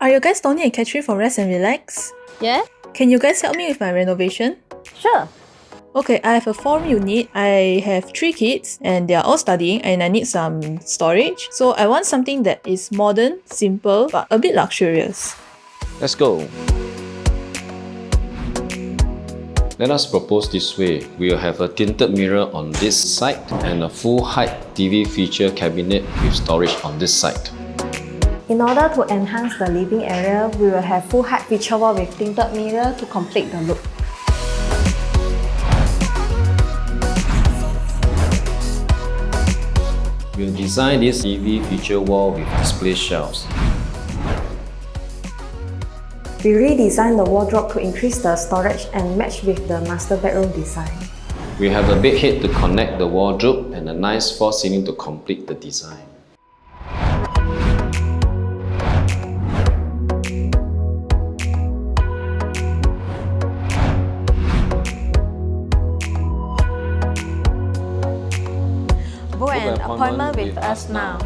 Are you guys Tony and Catherine from Rezt+Relax? Yeah? Can you guys help me with my renovation? Sure. Okay, I have a 4-room unit. I have 3 kids and they are all studying and I need some storage. So I want something that is modern, simple, but a bit luxurious. Let's go. Let us propose this way. We will have a tinted mirror on this side and a full height TV feature cabinet with storage on this side. In order to enhance the living area, we will have full height feature wall with tinted mirror to complete the look. We'll design this TV feature wall with display shelves. We redesigned the wardrobe to increase the storage and match with the master bedroom design. We have a bed head to connect the wardrobe and a nice false ceiling to complete the design. Book an appointment with us now.